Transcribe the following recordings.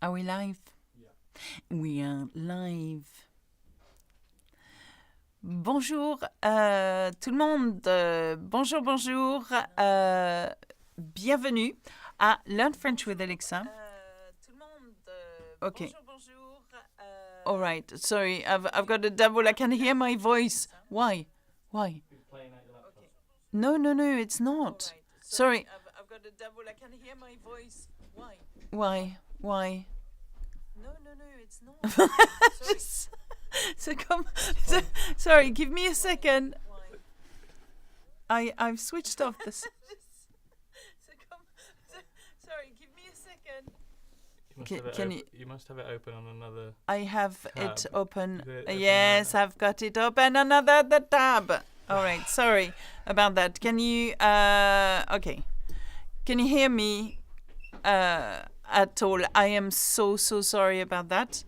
Are we live? Yeah. We are live. Bonjour tout le monde. Bonjour. Bienvenue à Learn French with Alexa. Tout le monde. Okay. Bonjour. All right. Sorry, I've got a double. I can hear my voice. Why? It's playing at your laptop. No, it's not. Right. Sorry. I've got a double. I can hear my voice. Why? Why? No, it's not. Sorry, give me a second. Why? I've switched off this. Sorry, give me a second. You must have it open on another. I have tab. it open. Is it open Yes, there? I've got it open. Another tab. All right. Sorry about that. Can you? Okay. Can you hear me? At all? I am so sorry about that.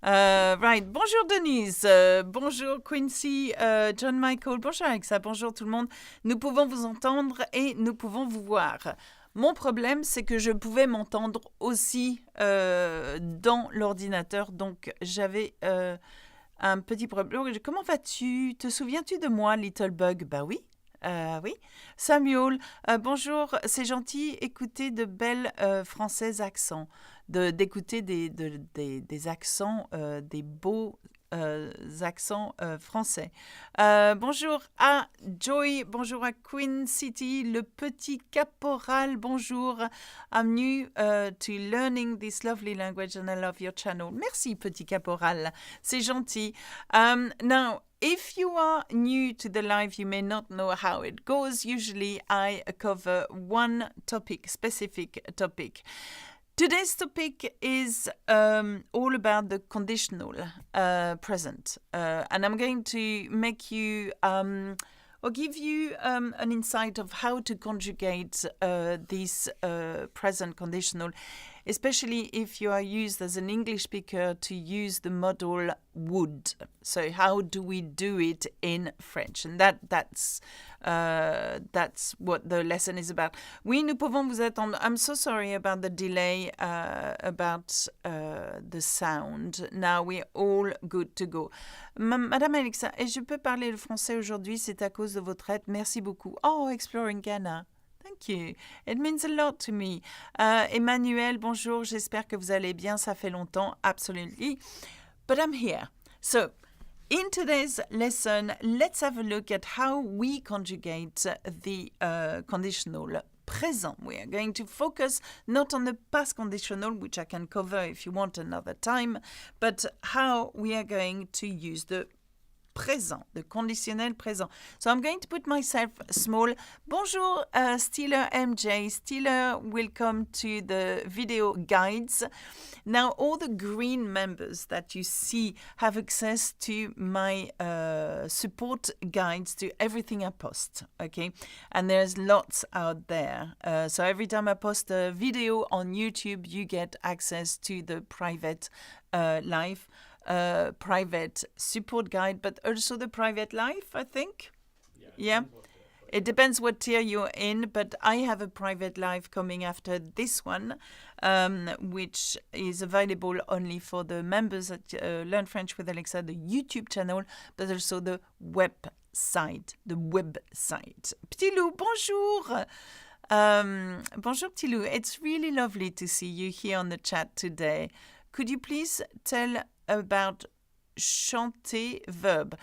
Right. Bonjour Denise. Bonjour Quincy. John Michael. Bonjour Alexa. Bonjour tout le monde. Nous pouvons vous entendre et nous pouvons vous voir. Mon problème, c'est que je pouvais m'entendre aussi dans l'ordinateur. Donc, j'avais un petit problème. Comment vas-tu? Te souviens-tu de moi, Little Bug? Bah oui. Oui. Samuel, bonjour. C'est gentil écouter de belles françaises accents. D'écouter des accents, des beaux accents français. Bonjour à Joy, bonjour à Queen City, le petit caporal, bonjour. I'm new to learning this lovely language and I love your channel. Merci, petit caporal, c'est gentil. Now, if you are new to the live, you may not know how it goes. Usually, I cover one topic, specific topic. Today's topic is all about the conditional present. And I'm going to make you or give you an insight of how to conjugate this present conditional, especially if you are used as an English speaker to use the modal would. So how do we do it in French? And that's what the lesson is about. Oui, nous pouvons vous attendre. I'm so sorry about the delay, about the sound. Now we're all good to go. Madame Alexa, et je peux parler le français aujourd'hui? C'est à cause de votre aide. Merci beaucoup. Oh, Exploring Ghana. Thank you. It means a lot to me. Emmanuel, bonjour. J'espère que vous allez bien. Ça fait longtemps. Absolutely. But I'm here. So, in today's lesson, let's have a look at how we conjugate the conditional present. We are going to focus not on the past conditional, which I can cover if you want another time, but how we are going to use the présent, the conditionnel présent. So I'm going to put myself small. Bonjour, Steeler MJ. Steeler, welcome to the video guides. Now, all the green members that you see have access to my support guides to everything I post, okay? And there's lots out there. So every time I post a video on YouTube, you get access to the private live private support guide, but also the private life, I think. Yeah. It depends what tier you're in, but I have a private live coming after this one, which is available only for the members at Learn French with Alexa, the YouTube channel, but also the website. Petit Lou, bonjour! Bonjour, Petit Lou. It's really lovely to see you here on the chat today. Could you please tell about chanter verb?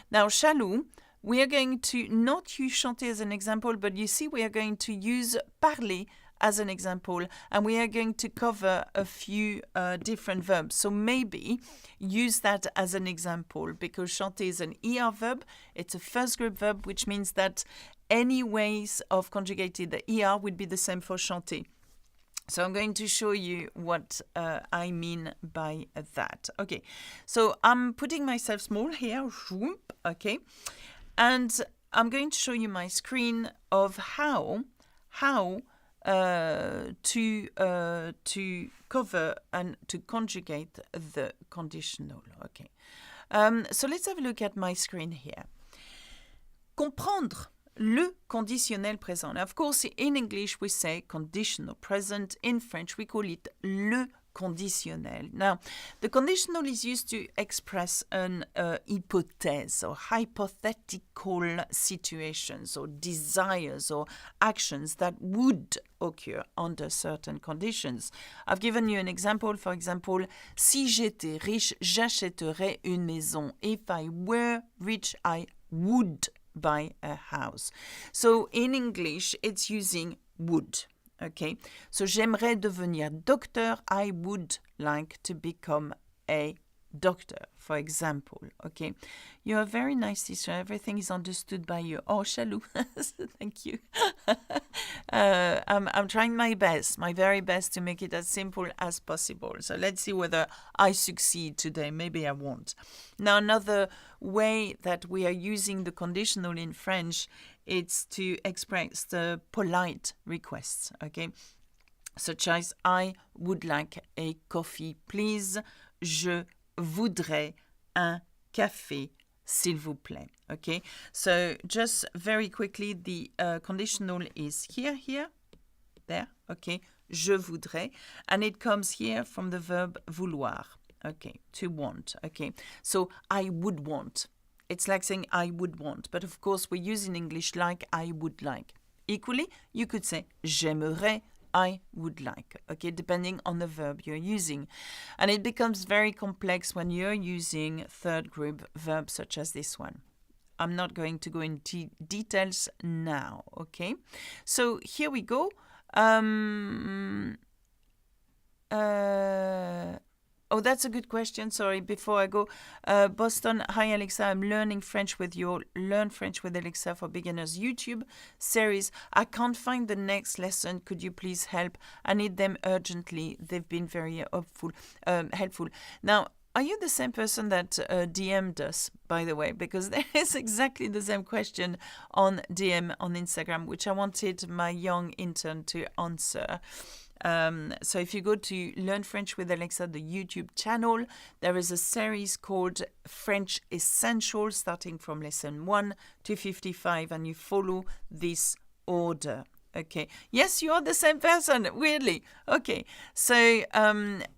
Now, Chalou, we are going to not use chanter as an example, but you see we are going to use parler as an example, and we are going to cover a few different verbs. So maybe use that as an example, because chanter is an ER verb. It's a first group verb, which means that any ways of conjugating the ER would be the same for chanter. So I'm going to show you what I mean by that. Okay, so I'm putting myself small here, okay, and I'm going to show you my screen of how to cover and to conjugate the conditional. Okay, so let's have a look at my screen here. Comprendre le conditionnel présent. Now, of course, in English, we say conditional present. In French, we call it le conditionnel. Now, the conditional is used to express an hypothèse or hypothetical situations or desires or actions that would occur under certain conditions. I've given you an example. For example, si j'étais riche, j'achèterais une maison. If I were rich, I would buy a house. So in English, it's using would. Okay, so j'aimerais devenir docteur. I would like to become a doctor, for example. Okay, you're a very nice teacher. Everything is understood by you. Oh, Shalou, thank you. I'm trying my best, my very best to make it as simple as possible. So let's see whether I succeed today. Maybe I won't. Now, another way that we are using the conditional in French, it's to express the polite requests, okay? Such as, I would like a coffee, please. Je voudrais un café, s'il vous plaît, okay? So just very quickly, the conditional is here, there, okay? Je voudrais, and it comes here from the verb vouloir, okay? To want, okay? So I would want. It's like saying I would want, but of course we use in English like I would like. Equally, you could say j'aimerais, I would like, okay, depending on the verb you're using. And it becomes very complex when you're using third group verbs such as this one. I'm not going to go into details now, okay? So here we go. Oh, that's a good question. Sorry, before I go. Boston, hi Alexa, I'm learning French with your Learn French with Alexa for Beginners YouTube series. I can't find the next lesson. Could you please help? I need them urgently. They've been very helpful. Now, are you the same person that DM'd us, by the way? Because there is exactly the same question on DM on Instagram, which I wanted my young intern to answer. So if you go to Learn French with Alexa, the YouTube channel, there is a series called French Essentials, starting from lesson 1 to 55, and you follow this order. Okay. Yes, you are the same person. Weirdly. Okay. So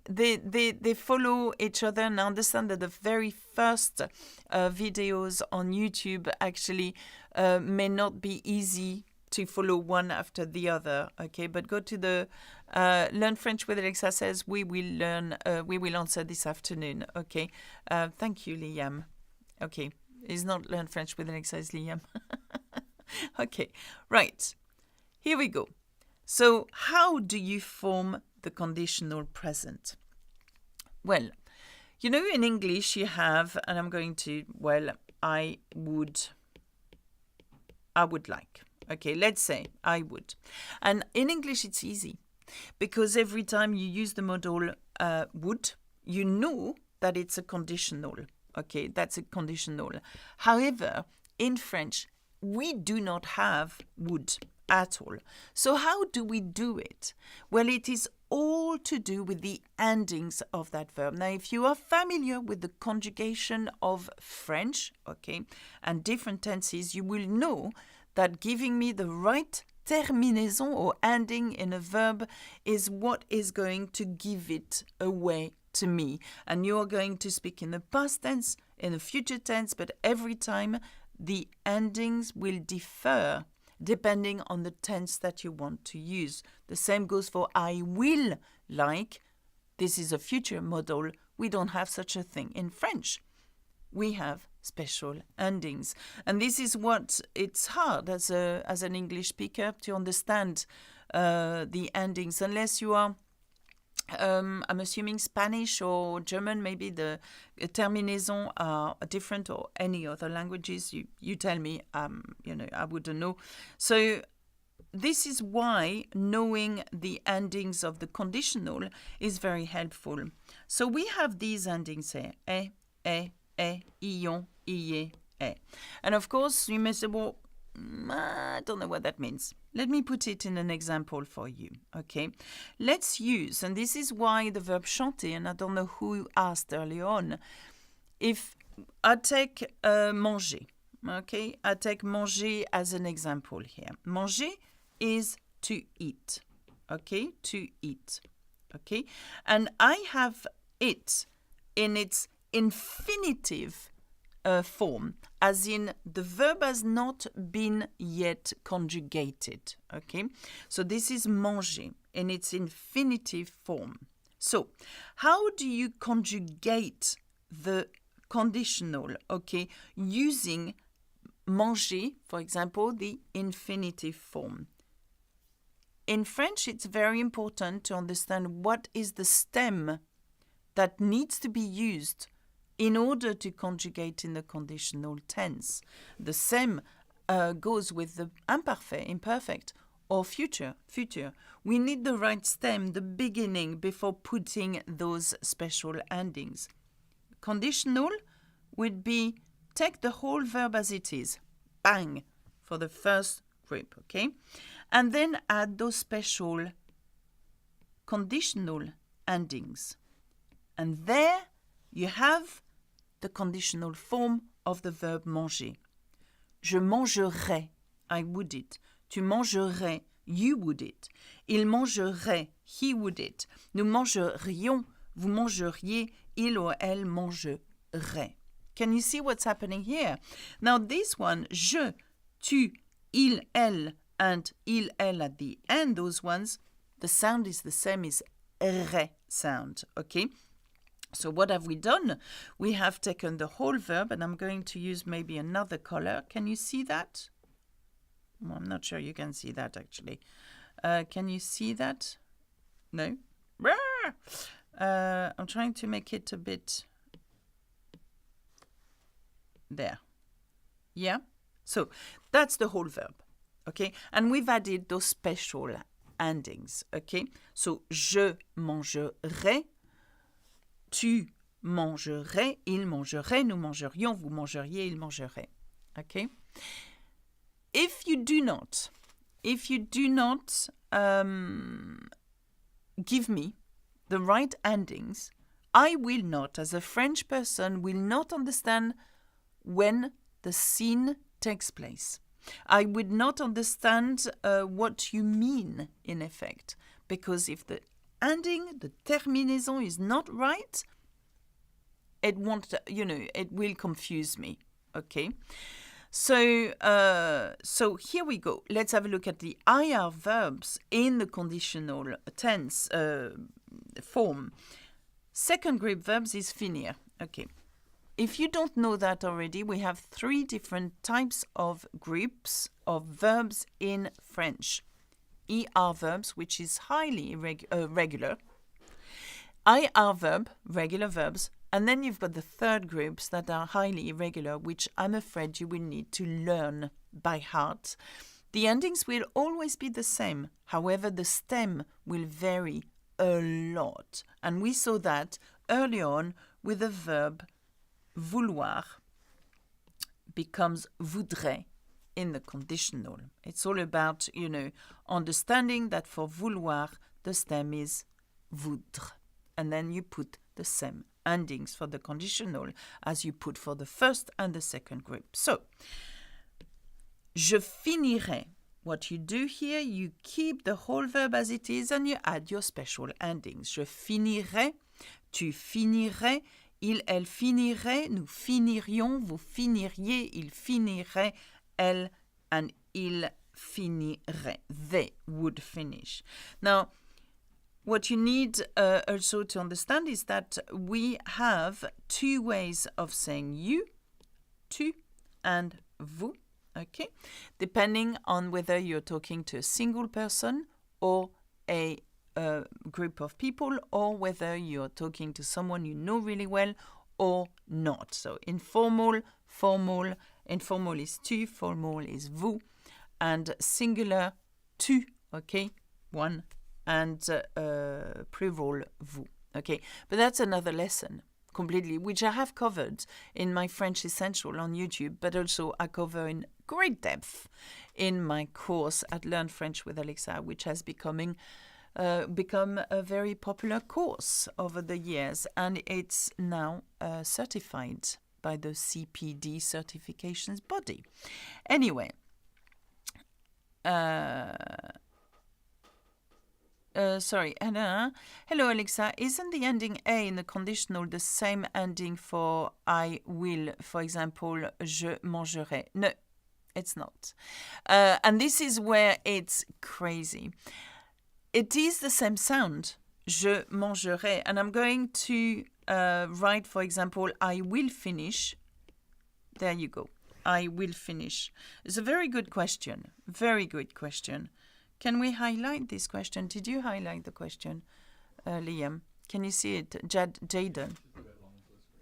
they follow each other, and I understand that the very first videos on YouTube actually may not be easy to follow one after the other. Okay, but go to the Learn French with Alexa says we will answer this afternoon. Okay. Thank you, Liam. Okay. It's not Learn French with Alexa, it's Liam. Okay. Right. Here we go. So how do you form the conditional present? Well, you know, in English you have, and I'm going to, I would like. Okay, let's say I would. And in English it's easy because every time you use the modal would, you know that it's a conditional. Okay, that's a conditional. However, in French, we do not have would at all. So how do we do it? Well, it is all to do with the endings of that verb. Now, if you are familiar with the conjugation of French, okay, and different tenses, you will know that giving me the right terminaison or ending in a verb is what is going to give it away to me. And you're going to speak in the past tense, in the future tense, but every time the endings will differ depending on the tense that you want to use. The same goes for I will like. This is a future modal. We don't have such a thing in French. We have special endings. And this is what it's hard as an English speaker to understand the endings, unless you are, I'm assuming Spanish or German, maybe the terminaisons are different, or any other languages. You tell me, I wouldn't know. So this is why knowing the endings of the conditional is very helpful. So we have these endings here, ion, iye, e. And of course, you may say, well, I don't know what that means. Let me put it in an example for you, okay? Let's use, and this is why the verb chanter, and I don't know who asked earlier on, if I take manger, okay? I take manger as an example here. Manger is to eat, okay? To eat, okay? And I have it in its infinitive form, as in the verb has not been yet conjugated, okay? So this is manger in its infinitive form. So how do you conjugate the conditional, okay, using manger, for example, the infinitive form? In French, it's very important to understand what is the stem that needs to be used in order to conjugate in the conditional tense. The same goes with the imparfait, imperfect, or future. We need the right stem, the beginning, before putting those special endings. Conditional would be take the whole verb as it is, bang, for the first group, okay? And then add those special conditional endings. And there you have the conditional form of the verb manger. Je mangerai, I would it. Tu mangerais, you would it. Il mangerait, he would it. Nous mangerions, vous mangeriez, il ou elle mangerait. Can you see what's happening here? Now this one, je, tu, il, elle, and il, elle at the end, those ones, the sound is the same as re sound, okay? So what have we done? We have taken the whole verb, and I'm going to use maybe another color. Can you see that? Well, I'm not sure you can see that, actually. Can you see that? No? I'm trying to make it a bit... There. Yeah? So that's the whole verb, okay? And we've added those special endings, okay? So, je mangerai, tu mangerais, il mangerait, nous mangerions, vous mangeriez, il mangerait. Okay? If you do not give me the right endings, I will not, as a French person, will not understand when the scene takes place. I would not understand what you mean, in effect, because if the ending, the terminaison is not right, it won't, it will confuse me, okay? So here we go. Let's have a look at the IR verbs in the conditional tense form. Second group verbs is finir, okay? If you don't know that already, we have 3 different types of groups of verbs in French. ER verbs, which is highly regular. IR verb, regular verbs. And then you've got the third groups that are highly irregular, which I'm afraid you will need to learn by heart. The endings will always be the same. However, the stem will vary a lot. And we saw that early on with the verb vouloir becomes voudrait in the conditional. It's all about, understanding that for vouloir, the stem is voudre. And then you put the same endings for the conditional as you put for the first and the second group. So, je finirai. What you do here, you keep the whole verb as it is and you add your special endings. Je finirai, tu finirais, il, elle finirait, nous finirions, vous finiriez, il finirait, elle and il finirait. They would finish. Now, what you need also to understand is that we have 2 ways of saying you, tu, and vous, okay? Depending on whether you're talking to a single person or a group of people, or whether you're talking to someone you know really well or not. So informal, formal, informal is tu, formal is vous, and singular tu, okay? One, and plural vous, okay? But that's another lesson completely, which I have covered in my French Essential on YouTube, but also I cover in great depth in my course at Learn French with Alexa, which has become a very popular course over the years, and it's now certified by the CPD certifications body. Anyway, sorry, Anna. Hello, Alexa. Isn't the ending A in the conditional the same ending for I will? For example, je mangerai. No, it's not. And this is where it's crazy. It is the same sound, je mangerai. And I'm going to write, for example, I will finish. There you go. I will finish. It's a very good question. Very good question. Can we highlight this question? Did you highlight the question, Liam? Can you see it? Jaden?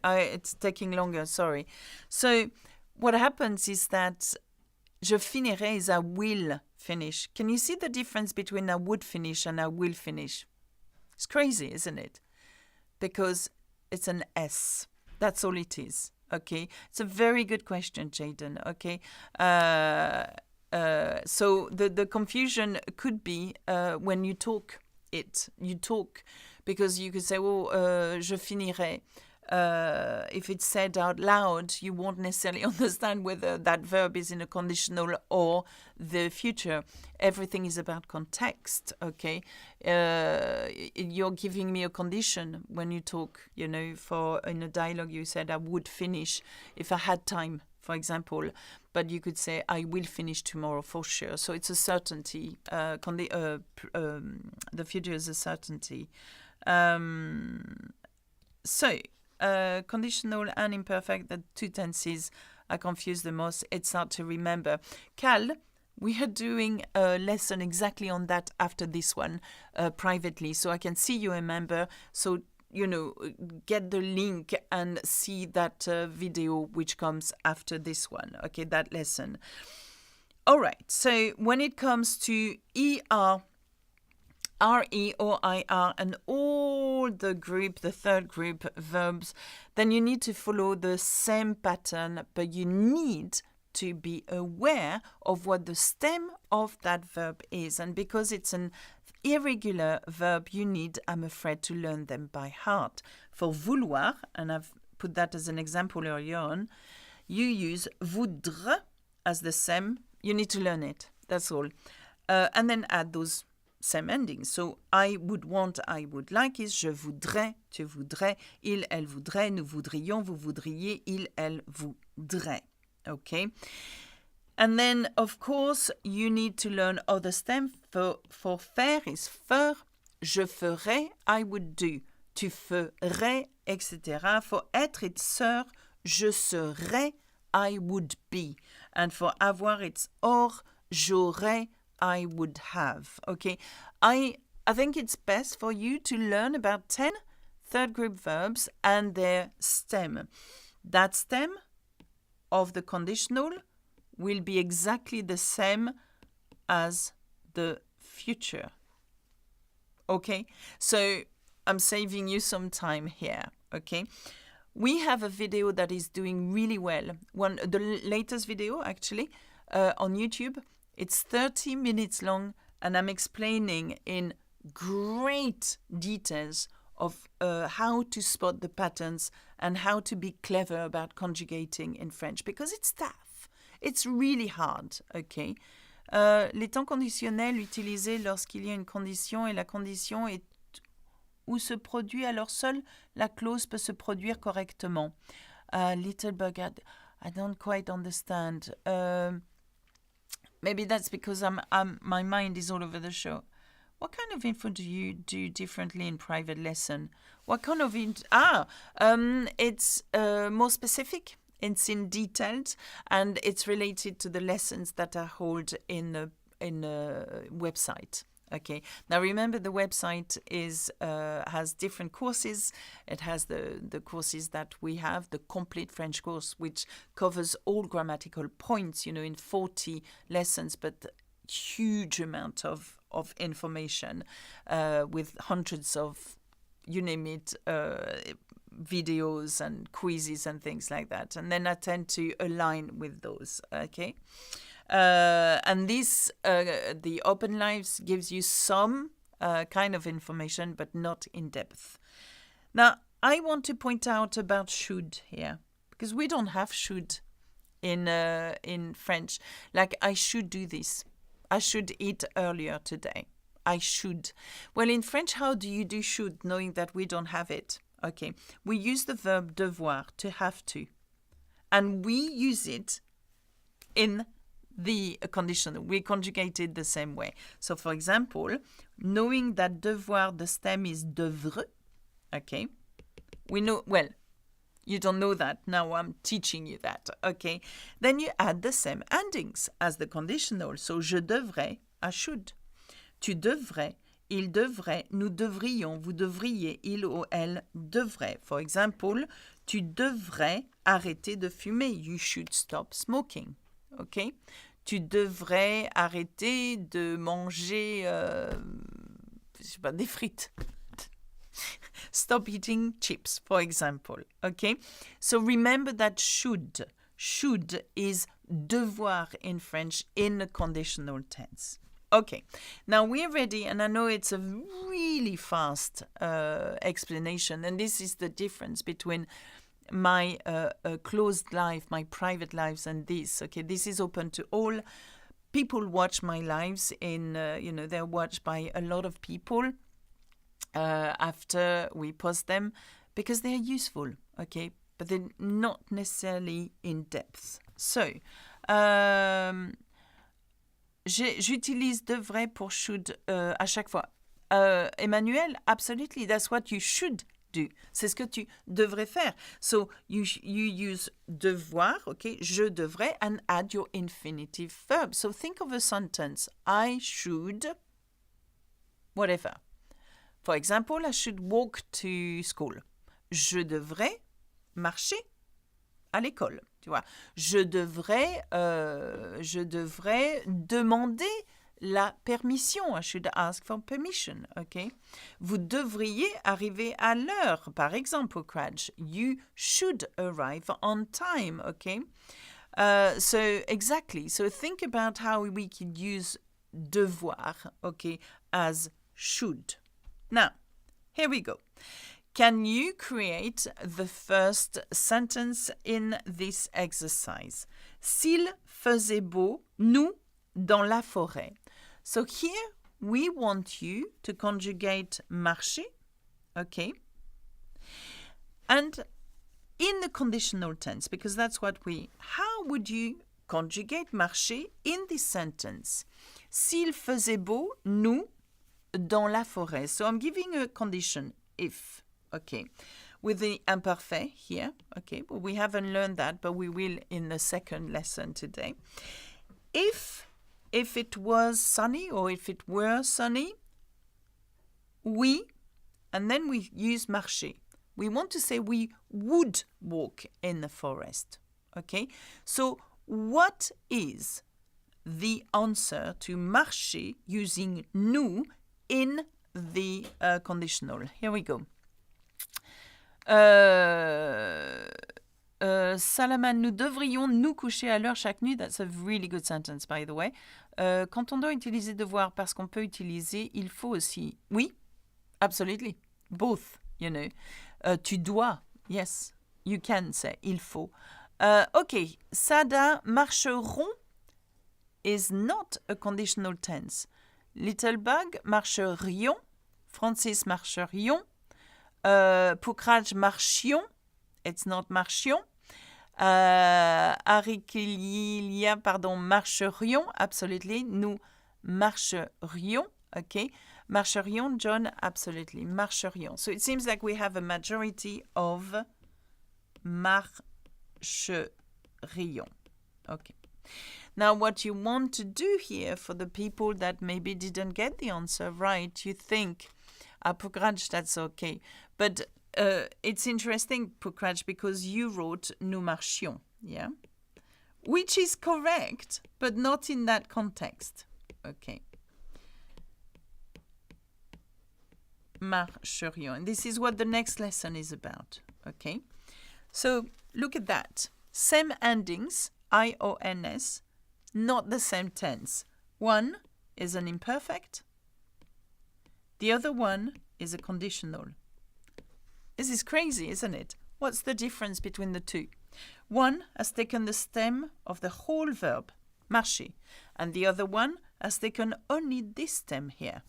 It's taking longer, sorry. So what happens is that je finirai is I will finish. Can you see the difference between I would finish and I will finish? It's crazy, isn't it? Because it's an S. That's all it is, okay? It's a very good question, Jaden, okay? So the confusion could be when you talk it. You talk because you could say, oh, je finirai. If it's said out loud, you won't necessarily understand whether that verb is in a conditional or the future. Everything is about context, okay? You're giving me a condition when you talk, you know, in a dialogue you said I would finish if I had time, for example. But you could say, I will finish tomorrow for sure. So it's a certainty. The future is a certainty. Conditional and imperfect, the two tenses I confuse the most. It's hard to remember. Cal, we are doing a lesson exactly on that after this one privately. So I can see you remember. So, you know, get the link and see that video which comes after this one. Okay, that lesson. All right. So when it comes to ER, RE or IR and all the third group verbs, then you need to follow the same pattern, but you need to be aware of what the stem of that verb is. And because it's an irregular verb, you need, I'm afraid, to learn them by heart. For vouloir, and I've put that as an example earlier on, you use voudre as the same. You need to learn it. That's all. And then add those same endings. So I would want, I would like is je voudrais, tu voudrais, il, elle voudrait, nous voudrions, vous voudriez, il, elle voudrait. Okay? And then, of course, you need to learn other stems. For faire is faire, je ferai, I would do, tu ferais, etc. For être, it's ser, je serais, I would be. And for avoir, it's or, j'aurais, I would have. Okay, I think it's best for you to learn about 10 third group verbs and their stem. That stem of the conditional will be exactly the same as the future. Okay, so I'm saving you some time here. Okay, we have a video that is doing really well. The latest video actually on YouTube. It's 30 minutes long, and I'm explaining in great details of how to spot the patterns and how to be clever about conjugating in French, because it's tough. It's really hard, okay? Les temps conditionnels utilisés lorsqu'il y a une condition et la condition est où se produit alors seule la clause peut se produire correctement. Little bug, I don't quite understand. Maybe that's because my mind is all over the show. What kind of info do you do differently in private lesson? What kind of it's more specific. It's in detailed, and it's related to the lessons that I hold in a website. Okay. Now remember, the website has different courses. It has the courses that we have, the complete French course, which covers all grammatical points, you know, in 40 lessons, but huge amount of information with hundreds of, you name it, videos and quizzes and things like that. And then I tend to align with those. Okay. And this, the Open Lives gives you some kind of information, but not in depth. Now, I want to point out about should here, because we don't have should in French. Like, I should do this. I should eat earlier today. I should. Well, in French, how do you do should, knowing that we don't have it? Okay, we use the verb devoir, to have to. And we use it in the conditional. We conjugate it the same way. So, for example, knowing that devoir, the stem is devre, okay? We know, well, you don't know that. Now I'm teaching you that, okay? Then you add the same endings as the conditional. So, je devrais, I should. Tu devrais, il devrait, nous devrions, vous devriez, il ou elle devrait. For example, tu devrais arrêter de fumer. You should stop smoking. OK? Tu devrais arrêter de manger je sais pas, des frites. Stop eating chips, for example. Okay? So remember that should. Should is devoir in French in a conditional tense. Okay, now we're ready, and I know it's a really fast explanation, and this is the difference between my closed life, my private lives, and this. Okay, this is open to all. People watch my lives in, they're watched by a lot of people after we post them because they're useful, okay, but they're not necessarily in depth. So, j'utilise devrait pour should à chaque fois. Emmanuel, absolutely, that's what you should do. C'est ce que tu devrais faire. So you use devoir, okay, je devrais, and add your infinitive verb. So think of a sentence. I should, whatever. For example, I should walk to school. Je devrais marcher à l'école. Tu vois, je devrais demander la permission. I should ask for permission, okay? Vous devriez arriver à l'heure, par exemple, Cratch. You should arrive on time, okay? So, exactly. So, think about how we could use devoir, okay, as should. Now, here we go. Can you create the first sentence in this exercise? S'il faisait beau, nous, dans la forêt. So here we want you to conjugate marcher, okay? And in the conditional tense, because that's what how would you conjugate marcher in this sentence? S'il faisait beau, nous, dans la forêt. So I'm giving a condition, if. Okay, with the imperfect here, okay, but we haven't learned that, but we will in the second lesson today. If it was sunny or if it were sunny, we, and then we use marcher. We want to say we would walk in the forest, okay? So what is the answer to marcher using nous in the conditional? Here we go. Salaman, nous devrions nous coucher à l'heure chaque nuit. That's a really good sentence, by the way. Quand on doit utiliser devoir parce qu'on peut utiliser, il faut aussi. Oui, absolutely. Both, you know. Tu dois. Yes, you can say. Il faut. Okay, Sada, marcheront is not a conditional tense. Little Bug, marcherions. Francis, marcherions. Poucrage, marchions. It's not marchions. Arikilia, pardon, marcherions. Absolutely. Nous marcherions. Okay. Marcherions, John. Absolutely. Marcherions. So it seems like we have a majority of marcherions. Okay. Now, what you want to do here for the people that maybe didn't get the answer right, you think, Poucrage, that's okay. But it's interesting, Poucrage, because you wrote nous marchions, yeah? Which is correct, but not in that context. Okay. Marcherions. And this is what the next lesson is about, okay? So look at that. Same endings, I-O-N-S, not the same tense. One is an imperfect. The other one is a conditional. This is crazy, isn't it? What's the difference between the two? One has taken the stem of the whole verb, marcher, and the other one has taken only this stem here,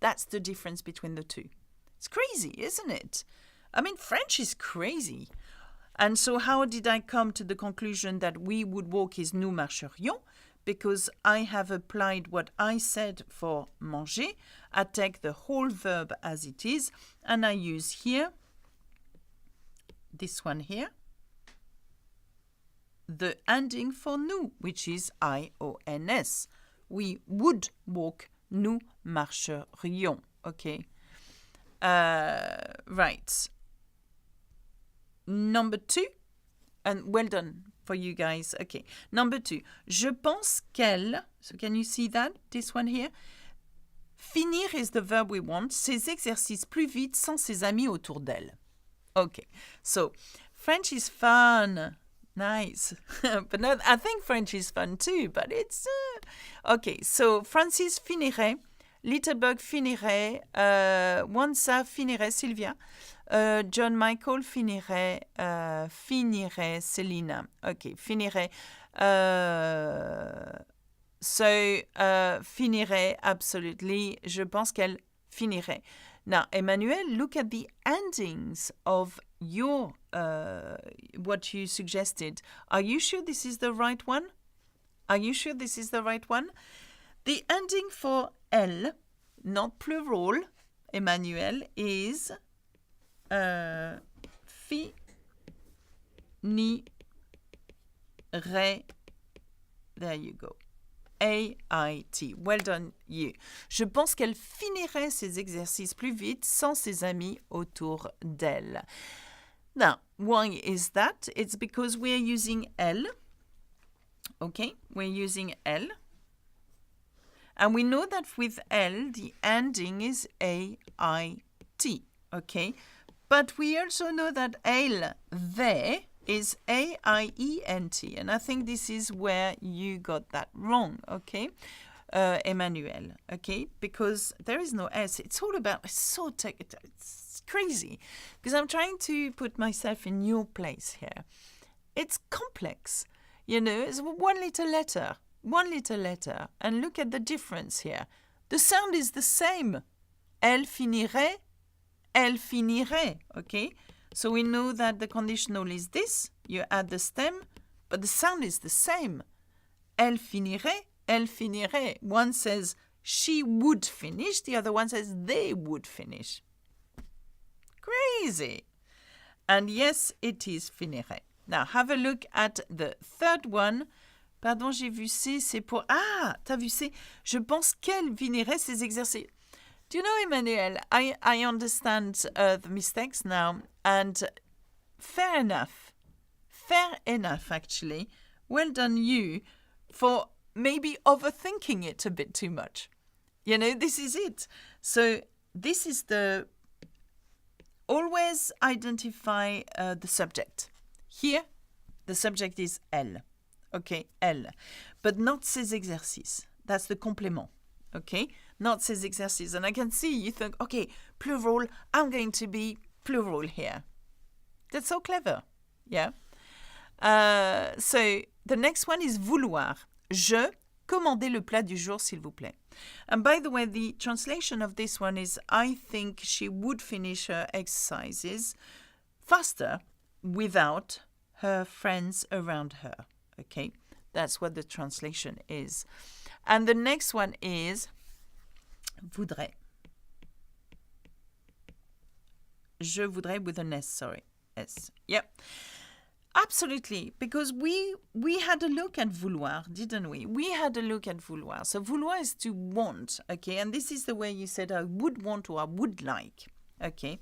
That's the difference between the two. It's crazy, isn't it? I mean, French is crazy. And so how did I come to the conclusion that we would walk is nous marcherions? Because I have applied what I said for manger. I take the whole verb as it is, and I use here, this one here, the ending for nous, which is IONS. We would walk, nous marcherions. Okay. Right. Number 2, and well done for you guys. Okay. Number 2, je pense qu'elle, so can you see that, this one here? Finir is the verb we want, ses exercices plus vite sans ses amis autour d'elle. Okay. So, French is fun. Nice. But no, I think French is fun too, but it's... Okay, so Francis finirait, Littlebug finirait, Wansa finirait, Sylvia, John Michael finirait, Selina. Okay, finirait. Finirait, absolutely. Je pense qu'elle finirait. Now, Emmanuel, look at the endings of your what you suggested. Are you sure this is the right one? Are you sure this is the right one? The ending for elle, not plural, Emmanuel, is finirait. There you go. AIT. Well done, you. Je pense qu'elle finirait ses exercices plus vite sans ses amis autour d'elle. Now, why is that? It's because we're using elle. Okay, we're using elle. And we know that with elle, the ending is AIT. Okay, but we also know that elle, they, is AIENT. And I think this is where you got that wrong, okay, Emmanuel, okay, because there is no S. It's all about, it's crazy, because I'm trying to put myself in your place here. It's complex, you know, it's one little letter, and look at the difference here. The sound is the same. Elle finirait, okay? So we know that the conditional is this, you add the stem, but the sound is the same. Elle finirait. One says she would finish, the other one says they would finish. Crazy. And yes, it is finirait. Now, have a look at the third one. Pardon, j'ai vu C, c'est pour... Ah, t'as vu C? Je pense qu'elle finirait ses exercices. Do you know, Emmanuel, I understand the mistakes now, and fair enough, actually. Well done, you, for maybe overthinking it a bit too much. You know, this is it. So this is the... Always identify the subject. Here, the subject is elle. Okay, elle. But not ses exercices. That's the complément. Okay, not ses exercices. And I can see you think, okay, plural, I'm going to be plural here. That's so clever. Yeah. So the next one is vouloir. Je commandez le plat du jour, s'il vous plaît. And by the way, the translation of this one is, I think she would finish her exercises faster without her friends around her. Okay, that's what the translation is. And the next one is voudrais. Je voudrais with an S, sorry. S. Yep. Absolutely, because we had a look at vouloir, didn't we? We had a look at vouloir. So vouloir is to want, okay? And this is the way you said I would want or I would like, okay?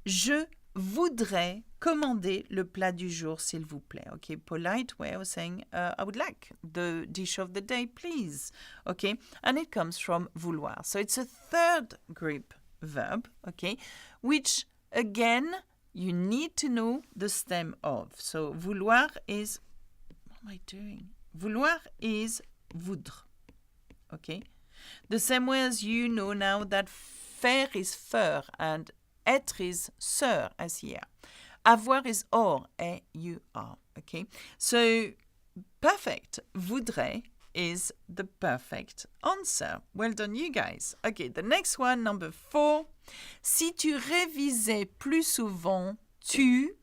Je voudrais commander le plat du jour, s'il vous plaît. Okay, polite way of saying I would like the dish of the day, please. Okay, and it comes from vouloir. So it's a third group verb, okay, which again you need to know the stem of. So vouloir is, what am I doing? Vouloir is voudre. Okay, the same way as you know now that faire is faire and être is ser, as here. Avoir is or, A-U-R, okay? So, perfect. Voudrais is the perfect answer. Well done, you guys. Okay, the next one, number 4. Si tu révisais plus souvent, tu...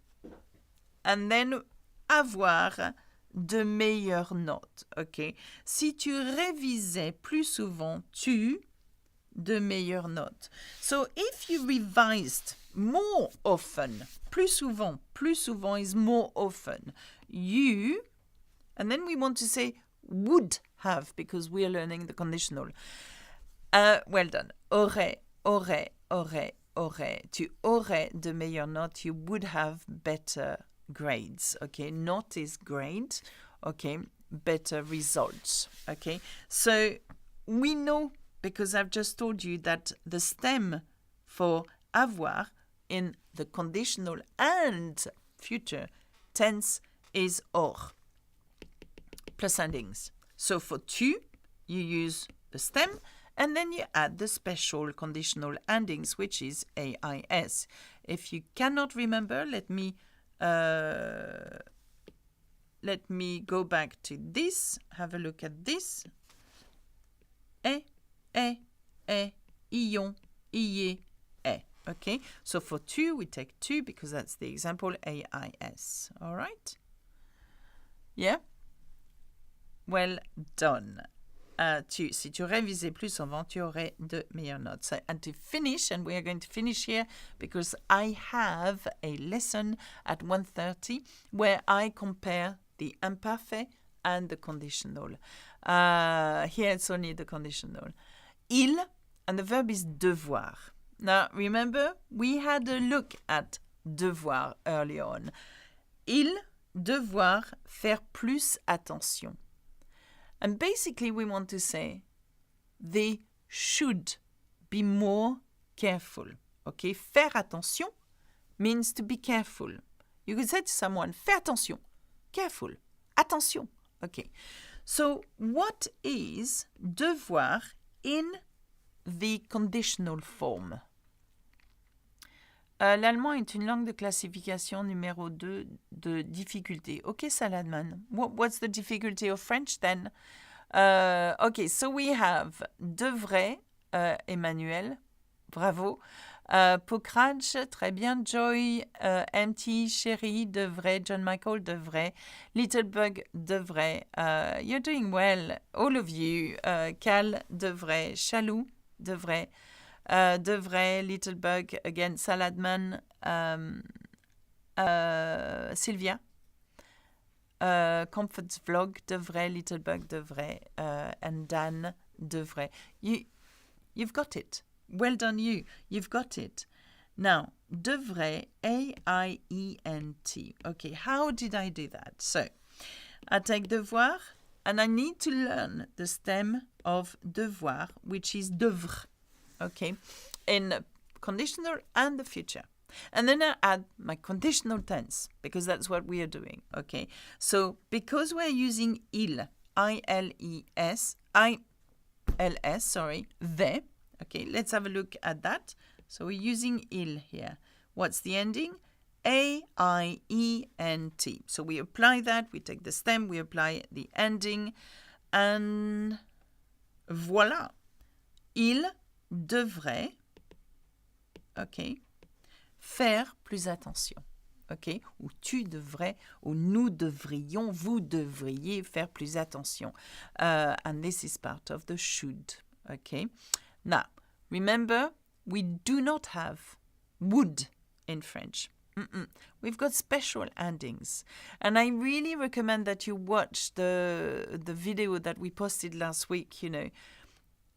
And then avoir de meilleures notes. Okay. Si tu révisais plus souvent, tu... de meilleures notes. So if you revised more often, plus souvent is more often, you, and then we want to say would have, because we are learning the conditional. Well done. Aurais. Tu aurais de meilleures notes, you would have better grades. Okay, not is grade. Okay, better results. Okay, so we know, because I've just told you that the stem for avoir in the conditional and future tense is or, plus endings. So for tu, you use the stem, and then you add the special conditional endings, which is AIS. If you cannot remember, let me go back to this. Have a look at this. Ion, iye, e. Okay, so for tu, we take tu because that's the example AIS. All right? Yeah? Well done. Si tu révisais plus souvent, tu aurais de meilleures notes. So, and to finish, and we are going to finish here because I have a lesson at 1:30 where I compare the imperfect and the conditional. Here it's only the conditional. Il, and the verb is devoir. Now, remember, we had a look at devoir earlier on. Il, devoir, faire plus attention. And basically, we want to say they should be more careful. Okay, faire attention means to be careful. You could say to someone, fais attention, careful, attention. Okay, so what is devoir in the conditional form? L'allemand est une langue de classification numéro 2 de difficulté. Okay, Saladman. What's the difficulty of French then? Okay, so we have devrait, Emmanuel, bravo. Pokraj, très bien. Joy, MT, Chérie, devrait. John Michael, devrait. Little Bug, devrait. You're doing well, all of you. Cal, devrait. Chalou, devrait. Devrait, Little Bug, again, Saladman, Sylvia, Comfort's Vlog, devrait, Little Bug, devrait, and Dan, devrait. You've got it. Well done, you. You've got it. Now, devrait, A-I-E-N-T. Okay, how did I do that? So, I take devoir, and I need to learn the stem of devoir, which is devre. Okay, in conditional and the future. And then I add my conditional tense, because that's what we are doing. Okay, so because we're using il, I-L-E-S, I-L-S, sorry, they. Okay, let's have a look at that. So we're using il here. What's the ending? A-I-E-N-T. So we apply that, we take the stem, we apply the ending, and voila. Il devrait, okay, faire plus attention, okay, ou tu devrais, ou nous devrions, vous devriez faire plus attention. And this is part of the should, okay. Now, remember, we do not have would in French. We've got special endings. And I really recommend that you watch the video that we posted last week, you know.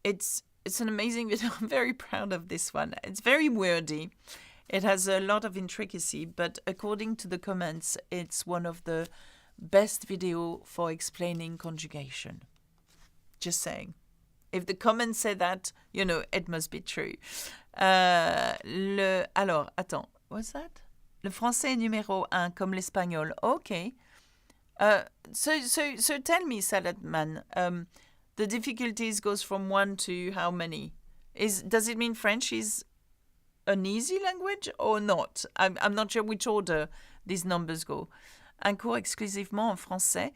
It's an amazing video. I'm very proud of this one. It's very wordy. It has a lot of intricacy, but according to the comments, it's one of the best video for explaining conjugation. Just saying. If the comments say that, you know, it must be true. Alors, attends, what's that? Le français est numéro 1 comme l'espagnol. Okay. So tell me, Saladman, the difficulties goes from 1 to how many? Does it mean French is an easy language or not? I'm not sure which order these numbers go. un cours exclusivement en français.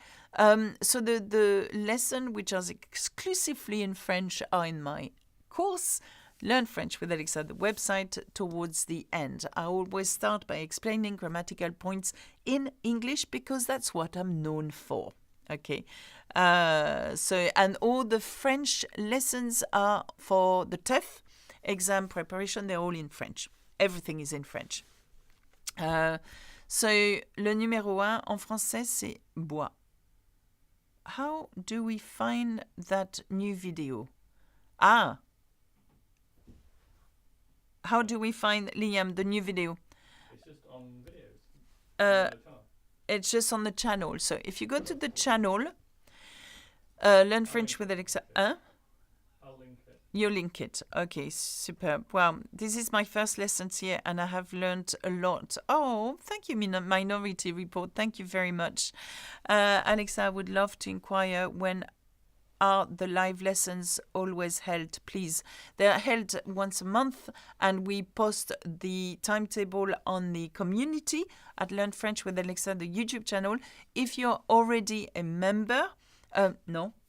So the lesson which is exclusively in French are in my course, Learn French with Alexa, the website, towards the end. I always start by explaining grammatical points in English because that's what I'm known for. Okay. And all the French lessons are for the TEF exam preparation. They're all in French. Everything is in French. So, le numéro 1 en français, c'est bois. How do we find that new video? Ah! How do we find, Liam, the new video? It's just on videos. It's just on the channel. So if you go to the channel, Learn French with Alexa, I'll link it. you link it. Okay, superb. Well, this is my first lesson here and I have learned a lot. Oh, thank you, Minority Report. Thank you very much. Alexa, I would love to inquire when are the live lessons always held, please? They are held once a month and we post the timetable on the community at Learn French with Alexa, the YouTube channel. If you're already a member,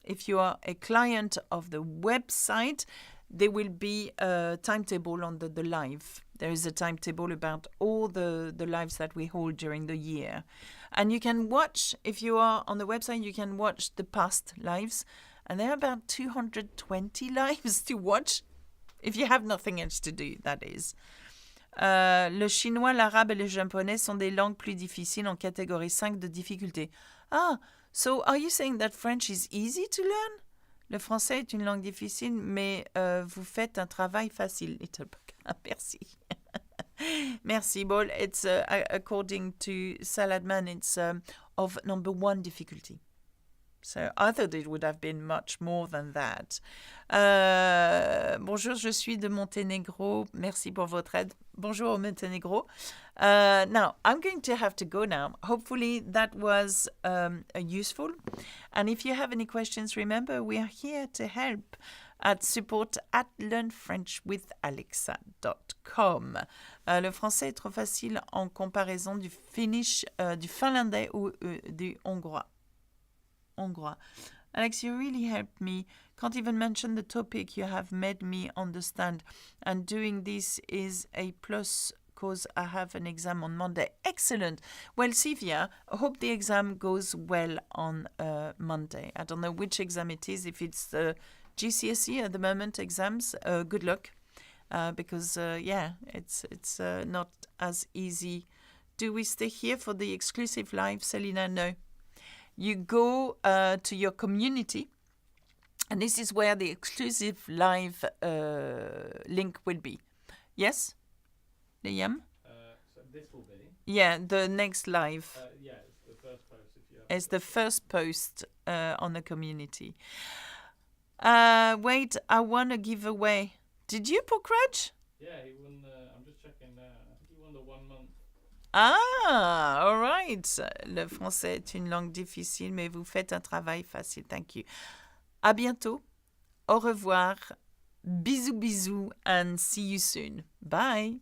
if you are a client of the website, there will be a timetable on the live. There is a timetable about all the lives that we hold during the year. And you can watch, if you are on the website, you can watch the past lives. And there are about 220 lives to watch, if you have nothing else to do, that is. Le chinois, l'arabe et le japonais sont des langues plus difficiles en catégorie 5 de difficulté. Ah, so are you saying that French is easy to learn? Le français est une langue difficile, mais vous faites un travail facile. Merci. Merci, Bol. It's, according to Saladman, it's of number 1 difficulty. So I thought it would have been much more than that. Bonjour, je suis de Monténégro. Merci pour votre aide. Bonjour, Monténégro. Now, I'm going to have to go now. Hopefully that was useful. And if you have any questions, remember, we are here to help at support@learnfrenchwithalexa.com. Le français est trop facile en comparaison du Finnish, du finlandais ou du hongrois. Alex, you really helped me. Can't even mention the topic. You have made me understand. And doing this is a plus because I have an exam on Monday. Excellent. Well, Sylvia, I hope the exam goes well on Monday. I don't know which exam it is. If it's the GCSE at the moment exams, good luck. Because, it's not as easy. Do we stay here for the exclusive live, Selina? No. You go to your community, and this is where the exclusive live link will be. Yes, Liam? So this will be? Yeah, the next live. It's the first post. It's the first post on the community. Wait, I won a giveaway. Did you, Pokraj? Yeah, he won I'm just checking now. I think he won the 1 month. Ah, all right. Le français est une langue difficile, mais vous faites un travail facile. Thank you. À bientôt. Au revoir. Bisous, bisous, and see you soon. Bye.